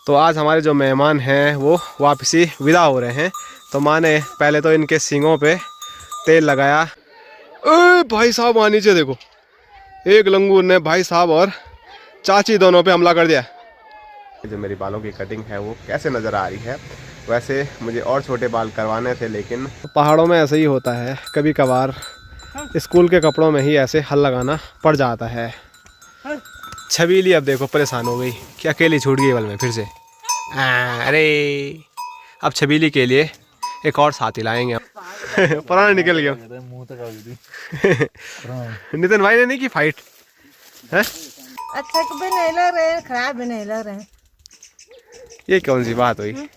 तो आज हमारे जो मेहमान हैं वो वापसी विदा हो रहे हैं। तो माँ ने पहले तो इनके सींगों पे तेल लगाया। भाई साहब वहाँ नीचे देखो, एक लंगूर ने भाई साहब और चाची दोनों पे हमला कर दिया। जो मेरी बालों की कटिंग है वो कैसे नज़र आ रही है। वैसे मुझे और छोटे बाल करवाने थे, लेकिन पहाड़ों में ऐसे ही होता है, कभी कभार स्कूल के कपड़ों में ही ऐसे हल लगाना पड़ जाता है। छबीली अब देखो परेशान हो गई कि अकेली छूट गई बल में फिर से। अरे अब छबीली के लिए एक और साथी लाएंगे। पुराना निकल गया। नितिन भाई ने नहीं की फाइट है? अच्छा भी नहीं लग रहे, खराब भी नहीं लग रहे। ये कौन सी बात हुई?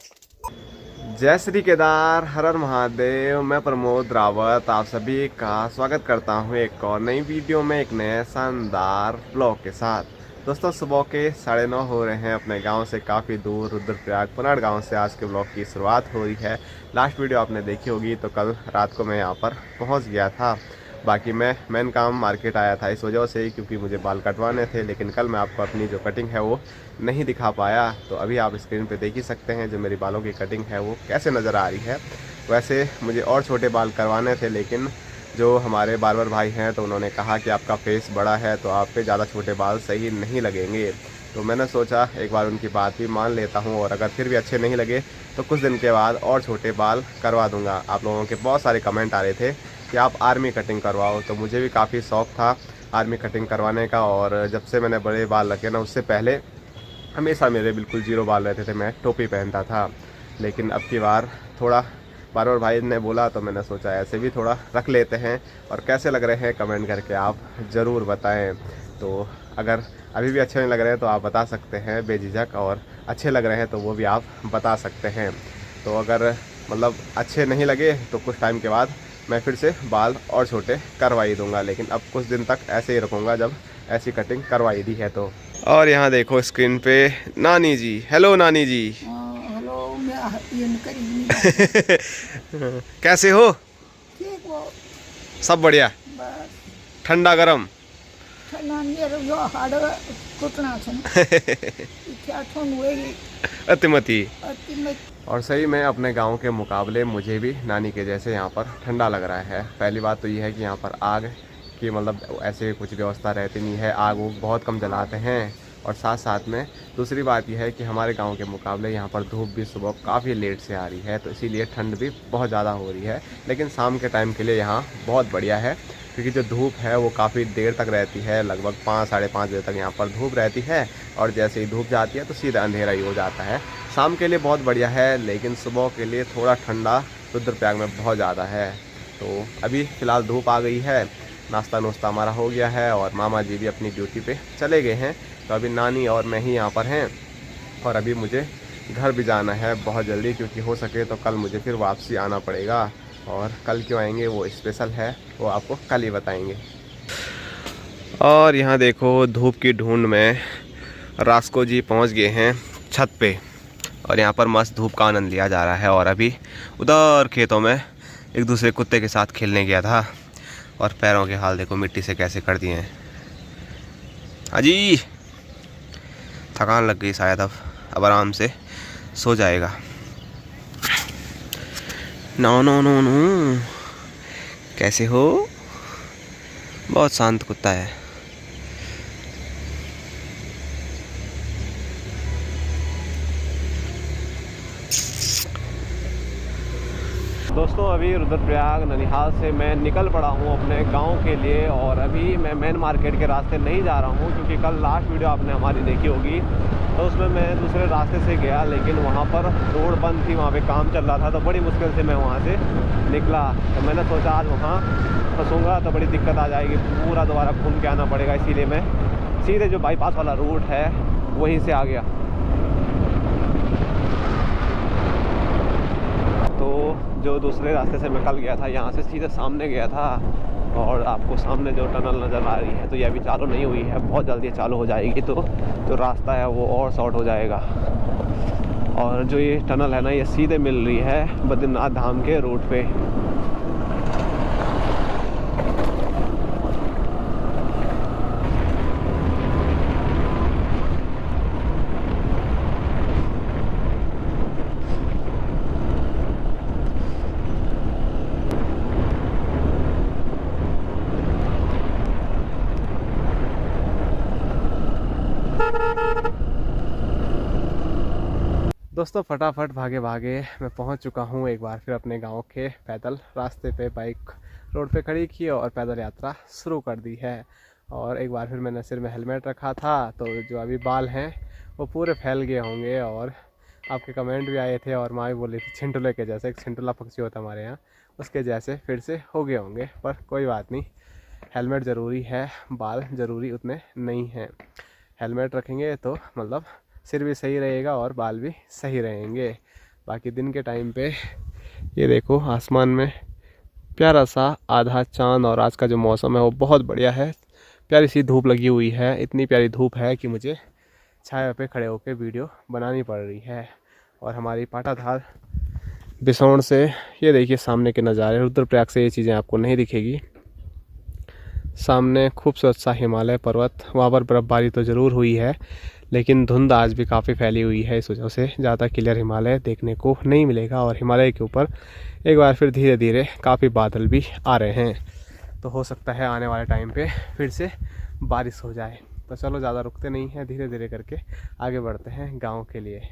जय श्री केदार, हर हर महादेव। मैं प्रमोद रावत आप सभी का स्वागत करता हूँ एक और नई वीडियो में, एक नए शानदार ब्लॉग के साथ। दोस्तों सुबह के 9:30 हो रहे हैं। अपने गांव से काफ़ी दूर रुद्रप्रयाग पुनाड़ गांव से आज के ब्लॉग की शुरुआत हो रही है। लास्ट वीडियो आपने देखी होगी, तो कल रात को मैं यहाँ पर पहुँच गया था। बाकी मैं मेन काम मार्केट आया था इस वजह से ही, क्योंकि मुझे बाल कटवाने थे। लेकिन कल मैं आपको अपनी जो कटिंग है वो नहीं दिखा पाया। तो अभी आप स्क्रीन पे देख ही सकते हैं जो मेरी बालों की कटिंग है वो कैसे नज़र आ रही है। वैसे मुझे और छोटे बाल करवाने थे, लेकिन जो हमारे बार्बर भाई हैं तो उन्होंने कहा कि आपका फेस बड़ा है तो आप पे ज़्यादा छोटे बाल सही नहीं लगेंगे। तो मैंने सोचा एक बार उनकी बात भी मान लेता हूँ, और अगर फिर भी अच्छे नहीं लगे तो कुछ दिन के बाद और छोटे बाल करवा दूँगा। आप लोगों के बहुत सारे कमेंट आ रहे थे कि आप आर्मी कटिंग करवाओ, तो मुझे भी काफ़ी शौक़ था आर्मी कटिंग करवाने का। और जब से मैंने बड़े बाल रखे ना, उससे पहले हमेशा मेरे बिल्कुल जीरो बाल रहते थे, मैं टोपी पहनता था। लेकिन अब की बार थोड़ा बार्बर भाई ने बोला तो मैंने सोचा ऐसे भी थोड़ा रख लेते हैं। और कैसे लग रहे हैं कमेंट करके आप ज़रूर बताएं। तो अगर अभी भी अच्छे नहीं लग रहे हैं तो आप बता सकते हैं बेझिझक, और अच्छे लग रहे हैं तो वो भी आप बता सकते हैं। तो अगर मतलब अच्छे नहीं लगे तो कुछ टाइम के बाद मैं फिर से बाल और छोटे करवा ही दूंगा, लेकिन अब कुछ दिन तक ऐसे ही रखूँगा जब ऐसी कटिंग करवाई दी है तो। और यहाँ देखो स्क्रीन पे नानी जी। हेलो नानी जी। हेलो, कैसे हो? ठीक हो? सब बढ़िया? बस ठंडा गरम? अतिमति। और सही में अपने गांव के मुकाबले मुझे भी नानी के जैसे यहाँ पर ठंडा लग रहा है। पहली बात तो ये है कि यहाँ पर आग की मतलब ऐसे कुछ व्यवस्था रहती नहीं है, आग वो बहुत कम जलाते हैं। और साथ साथ में दूसरी बात यह है कि हमारे गांव के मुकाबले यहाँ पर धूप भी सुबह काफ़ी लेट से आ रही है, तो इसीलिए ठंड भी बहुत ज़्यादा हो रही है। लेकिन शाम के टाइम के लिए यहाँ बहुत बढ़िया है, क्योंकि जो धूप है वो काफ़ी देर तक रहती है, लगभग 5 साढ़े 5 बजे तक यहाँ पर धूप रहती है। और जैसे ही धूप जाती है तो सीधा अंधेरा ही हो जाता है। शाम के लिए बहुत बढ़िया है, लेकिन सुबह के लिए थोड़ा ठंडा रुद्रप्रयाग में बहुत ज़्यादा है। तो अभी फ़िलहाल धूप आ गई है, नाश्ता नुश्ता हमारा हो गया है, और मामा जी भी अपनी ड्यूटी पे चले गए हैं। तो अभी नानी और मैं ही यहाँ पर हैं। और अभी मुझे घर भी जाना है बहुत जल्दी, क्योंकि हो सके तो कल मुझे फिर वापसी आना पड़ेगा। और कल क्यों आएंगे वो स्पेशल है, वो आपको कल ही बताएंगे। और यहाँ देखो धूप की ढूंढ में रास्को जी पहुँच गए हैं छत पे, और यहाँ पर मस्त धूप का आनंद लिया जा रहा है। और अभी उधर खेतों में एक दूसरे कुत्ते के साथ खेलने गया था, और पैरों के हाल देखो मिट्टी से कैसे कर दिए हैं। अजी थकान लग गई शायद, अब आराम से सो जाएगा। नो नो नो नो, कैसे हो? बहुत शांत कुत्ता है। दोस्तों अभी रुद्रप्रयाग ननिहाल से मैं निकल पड़ा हूँ अपने गांव के लिए। और अभी मैं मेन मार्केट के रास्ते नहीं जा रहा हूँ, क्योंकि कल लास्ट वीडियो आपने हमारी देखी होगी तो उसमें मैं दूसरे रास्ते से गया, लेकिन वहाँ पर रोड बंद थी, वहाँ पे काम चल रहा था, तो बड़ी मुश्किल से मैं वहाँ से निकला। तो मैंने सोचा आज वहाँ फंसूँगा तो बड़ी दिक्कत आ जाएगी, पूरा दोबारा घूम के आना पड़ेगा। इसीलिए मैं सीधे जो बाईपास वाला रूट है वहीं से आ गया। तो जो दूसरे रास्ते से मैं कल गया था यहाँ से सीधे सामने गया था, और आपको सामने जो टनल नज़र आ रही है तो ये अभी चालू नहीं हुई है, बहुत जल्दी चालू हो जाएगी। तो जो रास्ता है वो और शॉर्ट हो जाएगा। और जो ये टनल है ना, ये सीधे मिल रही है बद्रीनाथ धाम के रूट पे। दोस्तों फटाफट भागे भागे मैं पहुंच चुका हूं एक बार फिर अपने गांव के पैदल रास्ते पे। बाइक रोड पे खड़ी की और पैदल यात्रा शुरू कर दी है। और एक बार फिर मैंने सिर में हेलमेट रखा था, तो जो अभी बाल हैं वो पूरे फैल गए होंगे। और आपके कमेंट भी आए थे और माँ भी बोली थी छिंटुले के जैसे, एक छिंटुला पक्षी होता है हमारे यहाँ, उसके जैसे फिर से हो गए होंगे। पर कोई बात नहीं, हेलमेट ज़रूरी है, बाल ज़रूरी उतने नहीं हैं। हेलमेट रखेंगे तो मतलब सिर भी सही रहेगा और बाल भी सही रहेंगे। बाकी दिन के टाइम पे ये देखो आसमान में प्यारा सा आधा चांद, और आज का जो मौसम है वो बहुत बढ़िया है। प्यारी सी धूप लगी हुई है, इतनी प्यारी धूप है कि मुझे छाया पे खड़े होकर वीडियो बनानी पड़ रही है। और हमारी पाटाधार बिसौण से ये देखिए सामने के नज़ारे, रुद्रप्रयाग से ये चीज़ें आपको नहीं दिखेगी। सामने खूबसूरत सा हिमालय पर्वत, वहाँ पर बर्फ़बारी तो ज़रूर हुई है लेकिन धुंध आज भी काफ़ी फैली हुई है, इस वजह से ज़्यादा क्लियर हिमालय देखने को नहीं मिलेगा। और हिमालय के ऊपर एक बार फिर धीरे धीरे काफ़ी बादल भी आ रहे हैं, तो हो सकता है आने वाले टाइम पे फिर से बारिश हो जाए। तो चलो ज़्यादा रुकते नहीं हैं, धीरे धीरे करके आगे बढ़ते हैं गाँव के लिए।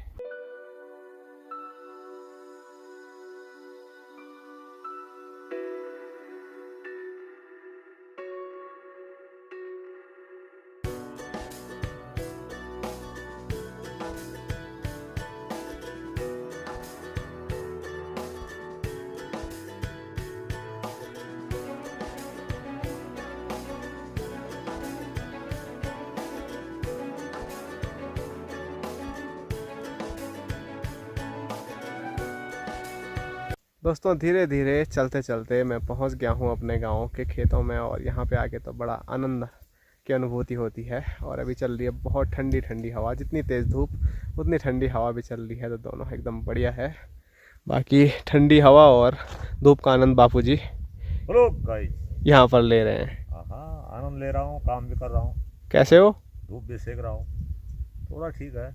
दोस्तों धीरे धीरे चलते चलते मैं पहुंच गया हूं अपने गांव के खेतों में, और यहां पे आके तो बड़ा आनंद की अनुभूति होती है। और अभी चल रही है बहुत ठंडी ठंडी हवा, जितनी तेज़ धूप उतनी ठंडी हवा भी चल रही है, तो दोनों एकदम बढ़िया है। बाकी ठंडी हवा और धूप का आनंद बापूजी यहाँ पर ले रहे हैं। आनंद ले रहा हूँ, काम भी कर रहा हूँ। कैसे हो? धूप भी सेक रहा हूँ, थोड़ा ठीक है।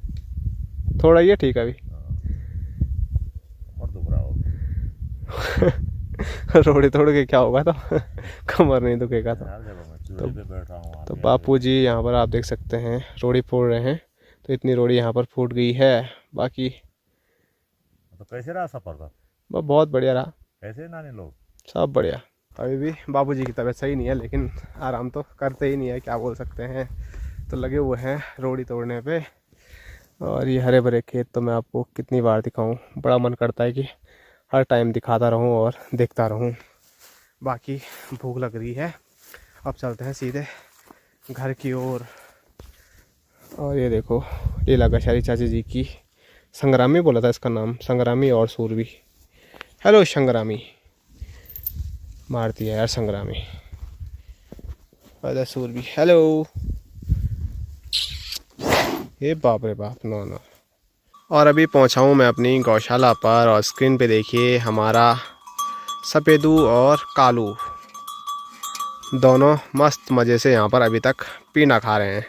थोड़ा ये ठीक है अभी और दुख रहा हो रोड़ी तोड़ के क्या होगा, तो कमर नहीं दुखेगा तो। हर जगह मैं चूल्हे पे बैठ रहा हूँ। तो बापूजी यहाँ पर आप देख सकते हैं रोड़ी फोड़ रहे हैं, तो इतनी रोड़ी यहाँ पर फूट गई है। बाकी तो कैसे रहा सफर का? बहुत बढ़िया रहा। कैसे नानी लोग? सब बढ़िया। अभी भी बाबूजी की तबीयत सही नहीं है, लेकिन आराम तो करते ही नहीं है, क्या बोल सकते हैं। तो लगे हुए हैं रोड़ी तोड़ने पे। और ये हरे भरे खेत तो मैं आपको कितनी बार दिखाऊं, बड़ा मन करता है कि हर टाइम दिखाता रहूं और देखता रहूं। बाकी भूख लग रही है, अब चलते हैं सीधे घर की ओर। और ये देखो लीला गशारी चाची जी की, संग्रामी बोला था इसका नाम, संग्रामी और सूरवी। हेलो संग्रामी, मारती है यार संग्रामी। अरे सूरवी हेलो। ये बाप रे बाप, नो नो। और अभी पहुंचा हूँ मैं अपनी गौशाला पर, और स्क्रीन पे देखिए हमारा सफ़ेदू और कालू दोनों मस्त मज़े से यहाँ पर अभी तक पीना खा रहे हैं।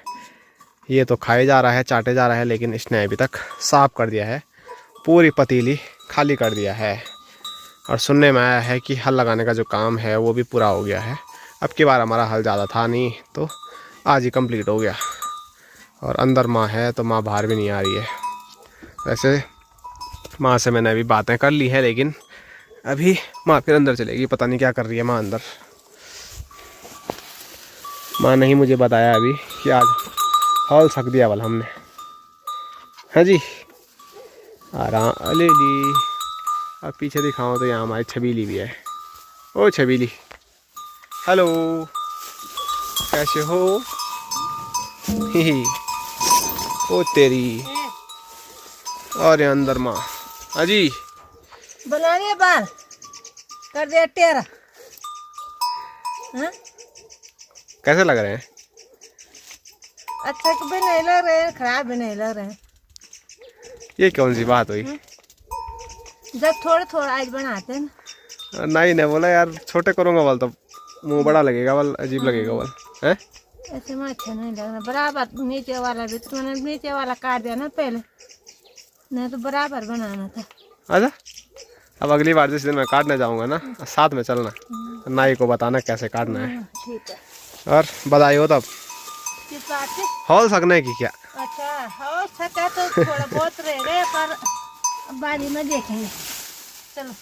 ये तो खाए जा रहा है, चाटे जा रहा है, लेकिन इसने अभी तक साफ कर दिया है, पूरी पतीली खाली कर दिया है। और सुनने में आया है कि हल लगाने का जो काम है वो भी पूरा हो गया है। अब की बार हमारा हल ज़्यादा था नहीं, तो आज ही कंप्लीट हो गया। और अंदर माँ है, तो माँ बाहर भी नहीं आ रही है। वैसे माँ से मैंने अभी बातें कर ली है, लेकिन अभी माँ फिर अंदर चलेगी, पता नहीं क्या कर रही है माँ अंदर। माँ नहीं मुझे बताया अभी कि आज हॉल सक दिया वाला हमने। हाँ जी, आराम ले ली। अब पीछे दिखाऊँ तो यहाँ हमारी छबीली भी है। ओ छबीली, हेलो, कैसे हो? ही ओ तेरी। और ये अंदर माँ। हाँ जी, बना लिया बाल, कर दिया टेरा। हाँ? कैसे लग रहे हैं? अच्छे भी नहीं लग रहे हैं, खराब भी नहीं लग रहे हैं। ये कौन सी बात हुई? जब थोड़ा थोड़ा आज बनाते हैं ना। नहीं नहीं बोला यार, छोटे करूँगा बाल तो मुंह बड़ा लगेगा, बाल अजीब लगेगा बाल है। ऐसे में अच्छा नहीं लग रहा। बराबर नीचे वाला भी तुमने नीचे वाला काट दिया ना पहले, नहीं तो बराबर बनाना था। अच्छा, अब अगली बार जिस दिन मैं काटने जाऊंगा ना, साथ में चलना, नाई को बताना कैसे काटना है। ठीक है। और बधाई हो तब। किस बात से? हॉल सकने की क्या? अच्छा, हो सका तो थोड़ा बहुत रह गए, पर अब बारी में देखेंगे। चलो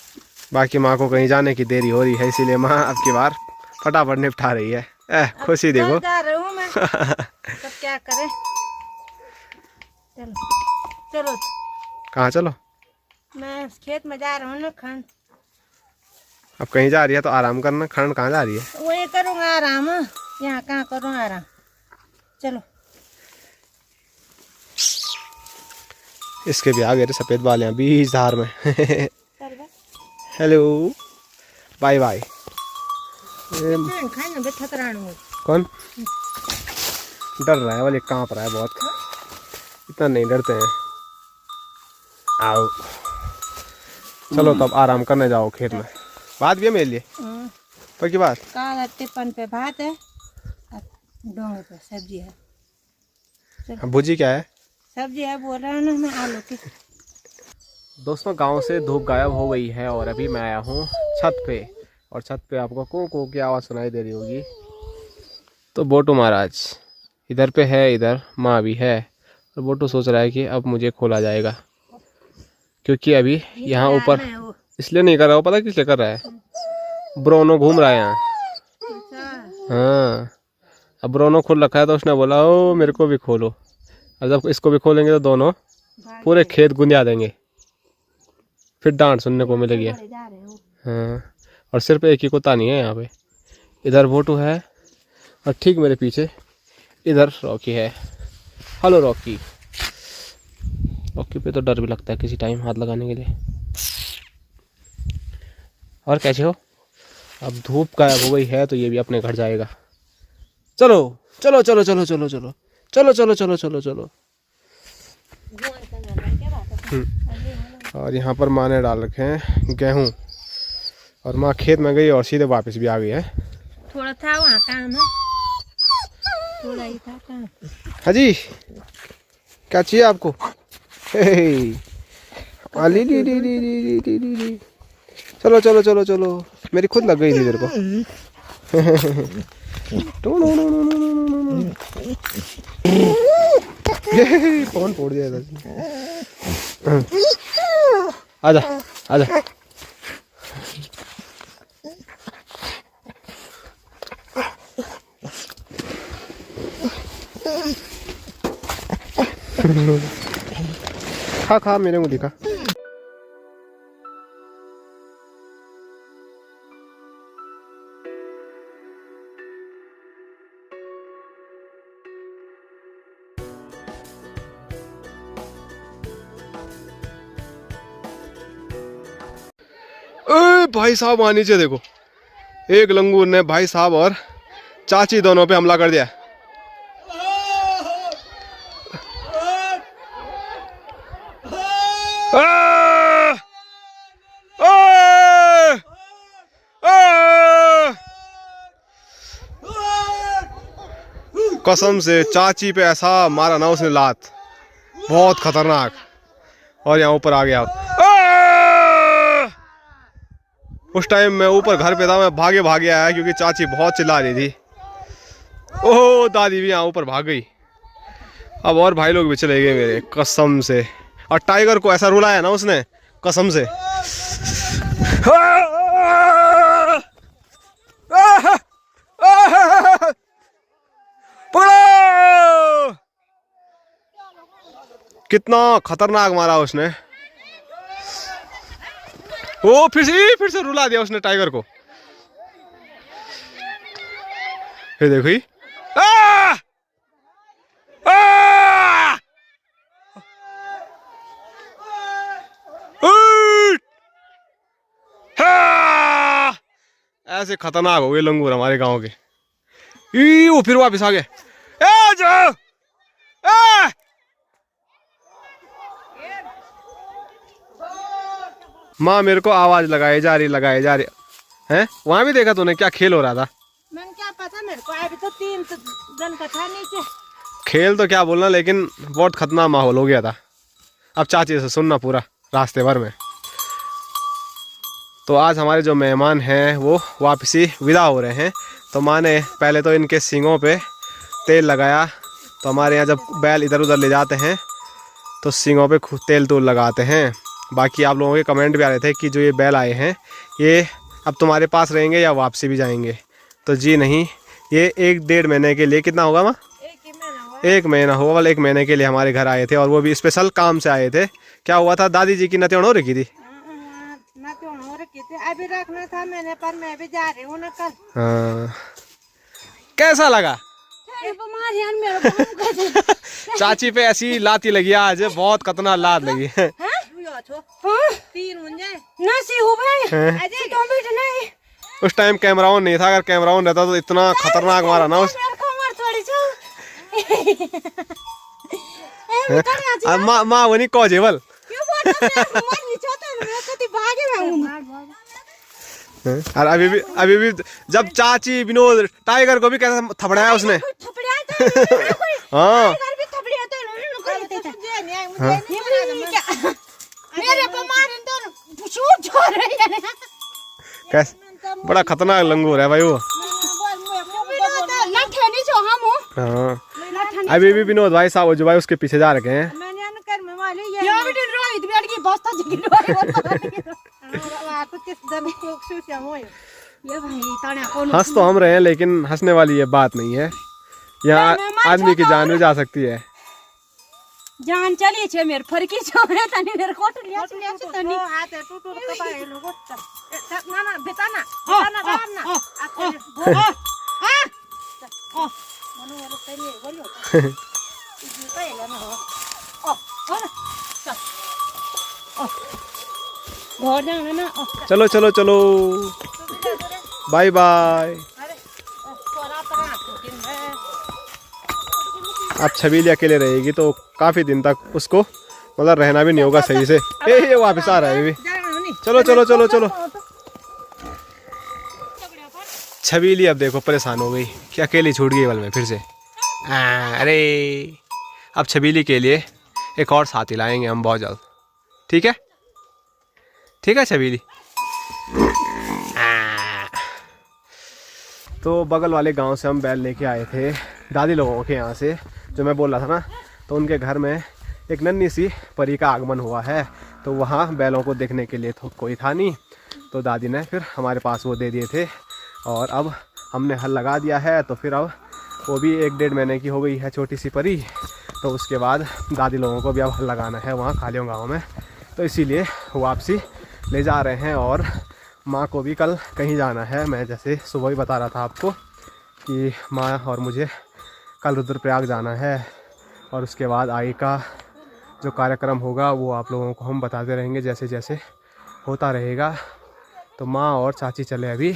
बाकी माँ को कहीं जाने की देरी हो रही है, इसीलिए माँ अब की बार फटाफट निपटा रही है। खुशी देखो। जा रही हूँ मैं। तब क्या करें। चलो चलो कहाँ चलो? मैं खेत में जा रहा हूँ ना खंड। अब कहीं जा रही है तो आराम करना। खंड कहाँ जा रही है? वही करूँगा आराम, यहाँ कहाँ करूँ आराम। चलो इसके भी आ गए थे सफ़ेद बाल यहाँ बीच धार में। चल बा। Hello bye bye. खाने बैठा कराने कौन डर रहा है? वाले कांप रहा है बहुत। इतना नहीं डरते हैं। आओ चलो तब आराम करने जाओ खेत में। बात भी है मेरे लिए पर की बात। काला टिफन पे भात है, डोंगे पे सब्जी है। भुजी क्या है? सब्जी है बोल रहा हूँ ना मैं, आलू की। दोस्तों गांव से धूप गायब हो गई है और अभी मैं आया हूँ छत पे। और छत पे आपको को की आवाज़ सुनाई दे रही होगी। तो बोटू महाराज इधर पे है, इधर माँ भी है। और बोटू सोच रहा है कि अब मुझे खोला जाएगा, क्योंकि अभी यहाँ ऊपर इसलिए नहीं कर रहा हो, पता किस लिए कर रहा है? ब्रोनो घूम रहा है यहाँ। हाँ अब ब्रोनो खोल रखा है तो उसने बोला ओ मेरे को भी खोलो। और जब इसको भी खोलेंगे तो दोनों पूरे खेत गुंदिया देंगे, फिर डांट सुनने को मिलेगी। हाँ और सिर्फ एक ही कुत्ता नहीं है यहाँ पे। इधर भोटू है और ठीक मेरे पीछे इधर रॉकी है। Hello Rocky. रॉकी पे तो डर भी लगता है किसी टाइम हाथ लगाने के लिए। और कैसे हो? अब धूप गायब हो गई है तो ये भी अपने घर जाएगा। चलो चलो चलो चलो चलो चलो चलो चलो चलो चलो चलो। और यहाँ पर माँ ने डाल रखे हैं गेहूँ और माँ खेत में गई और सीधे वापस भी आ गई है। थोड़ा था वहाँ काम है, थोड़ा ही था काम। हाँ जी क्या चाहिए आपको? ली ली ली ली ली ली ली। चलो चलो चलो चलो। मेरी खुद लग गई थी तेरे को। फोन फोड़ दिया था। आजा आजा। खा खा मेरे को दिखा। भाई साहब वहाँ नीचे देखो, एक लंगूर ने भाई साहब और चाची दोनों पे हमला कर दिया। कसम से चाची पे ऐसा मारा ना उसने लात, बहुत खतरनाक। और यहाँ ऊपर आ गया। उस टाइम मैं ऊपर घर पे था, मैं भागे भागे आया क्योंकि चाची बहुत चिल्ला रही थी। ओह दादी भी यहाँ ऊपर भाग गई। अब और भाई लोग भी चले गए मेरे, कसम से। और टाइगर को ऐसा रुलाया ना उसने, कसम से। पकड़ो! कितना खतरनाक मारा उसने। वो फिर से रुला दिया उसने टाइगर को। ये देखो ही। ऐसे खतरनाक हो गए लंगूर हमारे गांव के। वो फिर वापस आ गए। जाओ माँ मेरे को आवाज लगाए जा रही है। वहां भी देखा तूने क्या खेल हो रहा था? मैंने क्या पता, मेरे को अभी तो 3 जन का था नीचे। खेल तो क्या बोलना, लेकिन बहुत खतरनाक माहौल हो गया था। अब चाची से सुनना पूरा रास्ते भर में। तो आज हमारे जो मेहमान हैं वो वापसी विदा हो रहे हैं। तो माँ ने पहले तो इनके सींगों पे तेल लगाया। तो हमारे यहाँ जब बैल इधर उधर ले जाते हैं तो सींगों पे तेल तूल लगाते हैं। बाकी आप लोगों के कमेंट भी आ रहे थे कि जो ये बैल आए हैं ये अब तुम्हारे पास रहेंगे या वापसी भी जाएंगे। तो जी नहीं, ये 1-1.5 महीने के लिए, कितना होगा माँ? 1 महीना होगा, वाला 1 महीने के लिए हमारे घर आए थे और वो भी स्पेशल काम से आए थे। क्या हुआ था, दादी जी की नत्योन हो रखी थी। अभी रखना था मैंने, पर मैं भी जा रही हूँ ना कल। हाँ, कैसा लगा? चाची पे ऐसी लाती लगी आज, बहुत खतरनाक लात लगी। उस टाइम कैमरा ऑन नहीं था, अगर कैमरा ऑन रहता तो इतना खतरनाक मारा ना उस। माँ वनी कौजेवल। और अभी भी जब चाची विनोद टाइगर को भी कैसा थपड़ाया उसने। हाँ कैसे, बड़ा खतरनाक लंगूर है भाई वो। हाँ अभी भी विनोद भाई साहब जो भाई उसके पीछे जा रखे हैं। हंस तो हम रहे हैं लेकिन हंसने वाली ये बात नहीं है, यहाँ आदमी की जान भी जा सकती है। जान चली छे मेरे फरकी छोरे तनी मेरे कोट लिया तनी हाथ टूटू तो पाए लोगो ना ना बेताना बेताना मनु वाला पहले बोलो इसी पहले ना हो घर जाना ना। चलो चलो चलो, बाय बाय। अब छबीली अकेले रहेगी तो काफी दिन तक उसको मतलब रहना भी नहीं होगा सही से। ये वापस आ रहा है अभी। चलो चलो चलो चलो। छबीली अब देखो परेशान हो गई कि अकेली छूट गई बल में फिर से। अरे अब छबीली के लिए एक और साथी लाएंगे हम बहुत जल्द, ठीक है? ठीक है छबीली। तो बगल वाले गांव से हम बैल लेके आए थे दादी लोगों के यहाँ से, जो मैं बोल रहा था ना। तो उनके घर में एक नन्ही सी परी का आगमन हुआ है, तो वहाँ बैलों को देखने के लिए तो कोई था नहीं, तो दादी ने फिर हमारे पास वो दे दिए थे। और अब हमने हल लगा दिया है, तो फिर अब वो भी 1-1.5 महीने की हो गई है छोटी सी परी। तो उसके बाद दादी लोगों को भी अब हल लगाना है वहाँ खालियों गाँव में, तो इसीलिए वापसी ले जा रहे हैं। और माँ को भी कल कहीं जाना है, मैं जैसे सुबह ही बता रहा था आपको कि माँ और मुझे कल रुद्रप्रयाग जाना है। और उसके बाद आगे का जो कार्यक्रम होगा वो आप लोगों को हम बताते रहेंगे जैसे जैसे होता रहेगा। तो माँ और चाची चले अभी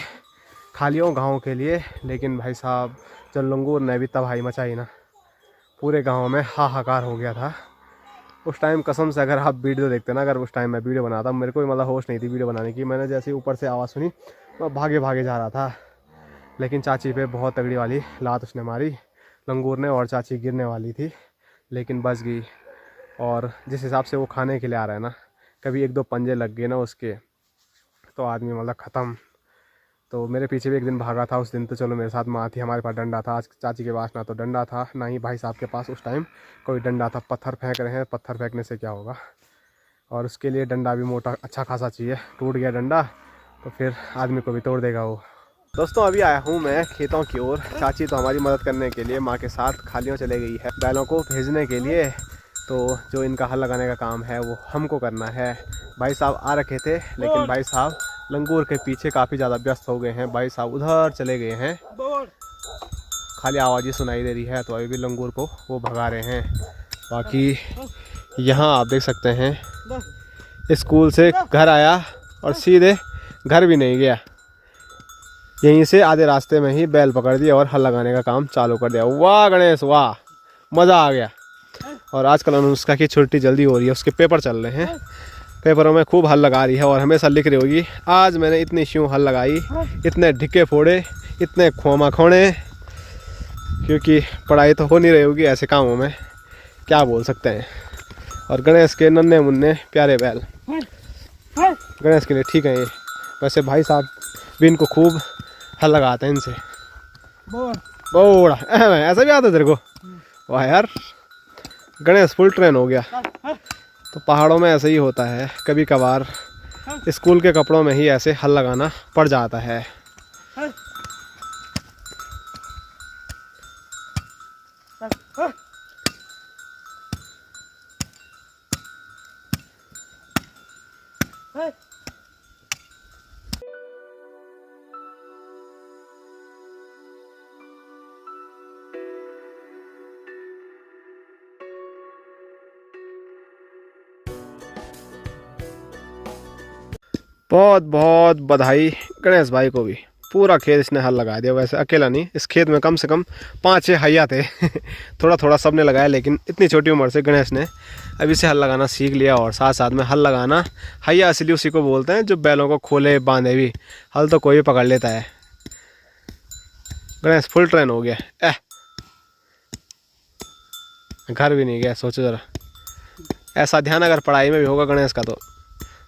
खालियों गांव के लिए, लेकिन भाई साहब जब लंगूर ने भी तबाही मचाई ना, पूरे गांव में हाहाकार हो गया था उस टाइम। कसम से अगर आप वीडियो देखते ना, अगर उस टाइम मैं वीडियो बनाता, मेरे को मतलब होश नहीं थी वीडियो बनाने की। मैंने जैसे ऊपर से आवाज़ सुनी मैं भागे भागे जा रहा था, लेकिन चाची पे बहुत तगड़ी वाली लात उसने मारी लंगूर ने, और चाची गिरने वाली थी लेकिन बच गई। और जिस हिसाब से वो खाने के लिए आ रहा है ना, कभी 1-2 पंजे लग गए ना उसके तो आदमी मतलब ख़त्म। तो मेरे पीछे भी एक दिन भागा था उस दिन, तो चलो मेरे साथ माँ थी, हमारे पास डंडा था। आज चाची के पास ना तो डंडा था ना ही भाई साहब के पास उस टाइम कोई डंडा था। पत्थर फेंक रहे हैं, पत्थर फेंकने से क्या होगा, और उसके लिए डंडा भी मोटा अच्छा खासा चाहिए। टूट गया डंडा तो फिर आदमी को भी तोड़ देगा वो। दोस्तों अभी आया हूँ मैं खेतों की ओर। चाची तो हमारी मदद करने के लिए माँ के साथ खालियों चले गई है बैलों को भेजने के लिए। तो जो इनका हल लगाने का काम है वो हमको करना है। भाई साहब आ रखे थे, लेकिन भाई साहब लंगूर के पीछे काफ़ी ज़्यादा व्यस्त हो गए हैं। भाई साहब उधर चले गए हैं, खाली आवाज़ ही सुनाई दे रही है, तो अभी भी लंगूर को वो भगा रहे हैं। बाकी यहाँ आप देख सकते हैं स्कूल से घर आया और सीधे घर भी नहीं गया, यहीं से आधे रास्ते में ही बैल पकड़ दिया और हल लगाने का काम चालू कर दिया। वाह गणेश वाह, मज़ा आ गया। और आजकल अनुष्का की छुट्टी जल्दी हो रही है, उसके पेपर चल रहे हैं, पेपरों में खूब हल लगा रही है और हमेशा लिख रही होगी आज मैंने इतनी श्यों हल लगाई, इतने ढिक्के फोड़े, इतने खोमा खोड़े, क्योंकि पढ़ाई तो हो नहीं रही होगी ऐसे कामों में, क्या बोल सकते हैं। और गणेश के नन्हे मुन्ने प्यारे बैल गणेश के लिए ठीक है ये। वैसे भाई साहब भी इनको खूब हल लगाते हैं इनसे। बोड़ा ऐसा भी आता तेरे को? वाह यार, गणेश फुल ट्रेन हो गया। तो पहाड़ों में ऐसे ही होता है, कभी कभार स्कूल के कपड़ों में ही ऐसे हल लगाना पड़ जाता है। बहुत बहुत बधाई गणेश भाई को भी, पूरा खेत इसने हल लगा दिया। वैसे अकेला नहीं, इस खेत में कम से कम 5-6 हैया थे थोड़ा थोड़ा सबने लगाया, लेकिन इतनी छोटी उम्र से गणेश ने अभी से हल लगाना सीख लिया। और साथ साथ में हल लगाना, हैया असली उसी को बोलते हैं जो बैलों को खोले बांधे भी, हल तो कोई भी पकड़ लेता है। गणेश फुल ट्रेन हो गया। घर भी नहीं गया, सोचो ज़रा। ऐसा ध्यान अगर पढ़ाई में भी होगा गणेश का तो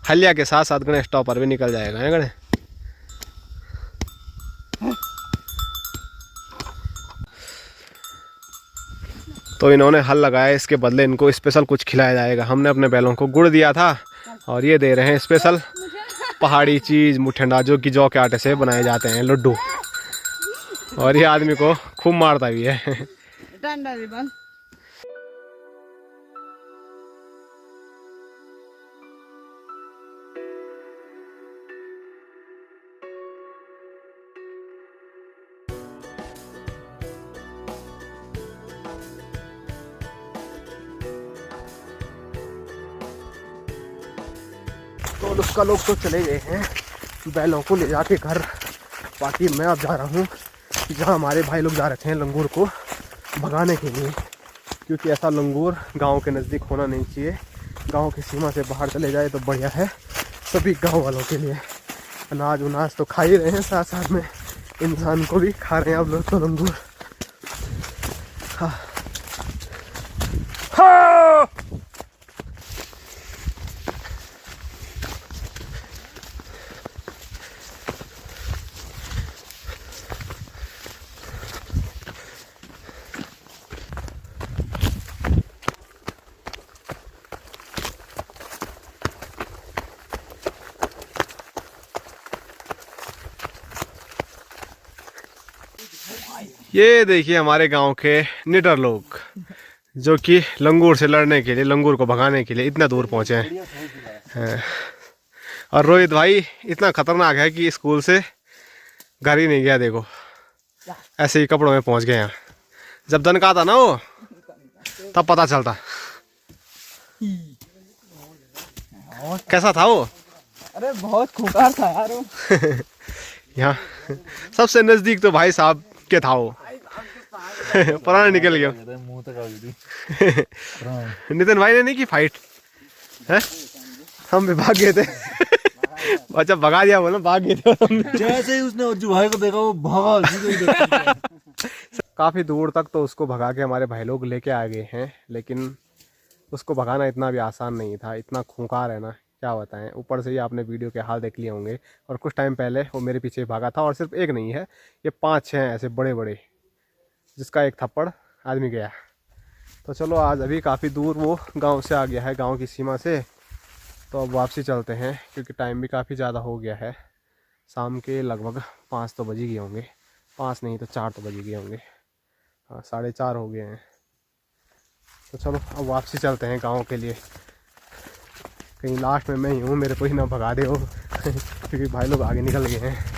हलिया के साथ साथ गणेश टॉपर भी निकल जाएगा, है गणेश। तो इन्होंने हल लगाया, इसके बदले इनको स्पेशल कुछ खिलाया जाएगा। हमने अपने बैलों को गुड़ दिया था और ये दे रहे हैं स्पेशल पहाड़ी चीज़ मुठिया, जो कि जौ के आटे से बनाए जाते हैं लड्डू। और ये आदमी को खूब मारता भी है। तो उसका लोग तो चले गए हैं बैलों को ले जाके घर। बाकी मैं अब जा रहा हूँ जहाँ हमारे भाई लोग जा रहे थे लंगूर को भगाने के लिए, क्योंकि ऐसा लंगूर गांव के नज़दीक होना नहीं चाहिए। गांव की सीमा से बाहर चले जाए तो बढ़िया है सभी गांव वालों के लिए। अनाज उनाज तो खा ही रहे हैं, साथ साथ में इंसान को भी खा रहे हैं अब लोग तो लंगूर। हाँ हाँ। ये देखिए हमारे गांव के निडर लोग जो कि लंगूर से लड़ने के लिए, लंगूर को भगाने के लिए इतना दूर पहुंचे हैं। और रोहित भाई इतना खतरनाक है कि स्कूल से घर ही नहीं गया, देखो ऐसे ही कपड़ों में पहुंच गए यहाँ। जब दन का आता ना वो तब पता चलता। कैसा था वो? अरे बहुत खूंखार था यार वो। यहाँ सबसे नजदीक तो भाई साहब के था वो। पुराना निकल गया। मुंह तक आ गई। नितिन भाई ने नहीं की फाइट है, हम भी भाग गए थे। अच्छा भगा दिया बोला, भाग गए थे हम। जैसे ही उसने अर्जू भाई को देखा वो भागा। काफी दूर तक तो उसको भगा के हमारे भाई लोग लेके आ गए हैं, लेकिन उसको भगाना इतना भी आसान नहीं था। इतना खूंखार है ना, क्या बताएं। ऊपर से ही आपने वीडियो के हाल देख लिए होंगे। और कुछ टाइम पहले वो मेरे पीछे भागा था, और सिर्फ एक नहीं है, ये 5-6 हैं ऐसे बड़े बड़े, जिसका एक थप्पड़ आदमी गया। तो चलो आज अभी काफ़ी दूर वो गांव से आ गया है, गांव की सीमा से। तो अब वापसी चलते हैं, क्योंकि टाइम भी काफ़ी ज़्यादा हो गया है। शाम के लगभग 5 तो बज ही गए होंगे, 5 नहीं तो 4 तो बज ही गए होंगे। हाँ 4:30 हो गए हैं। तो चलो अब वापसी चलते हैं गाँव के लिए। कहीं लास्ट में मैं ही हूँ, मेरे को ही ना भगा दे हो क्योंकि भाई लोग आगे निकल गए हैं।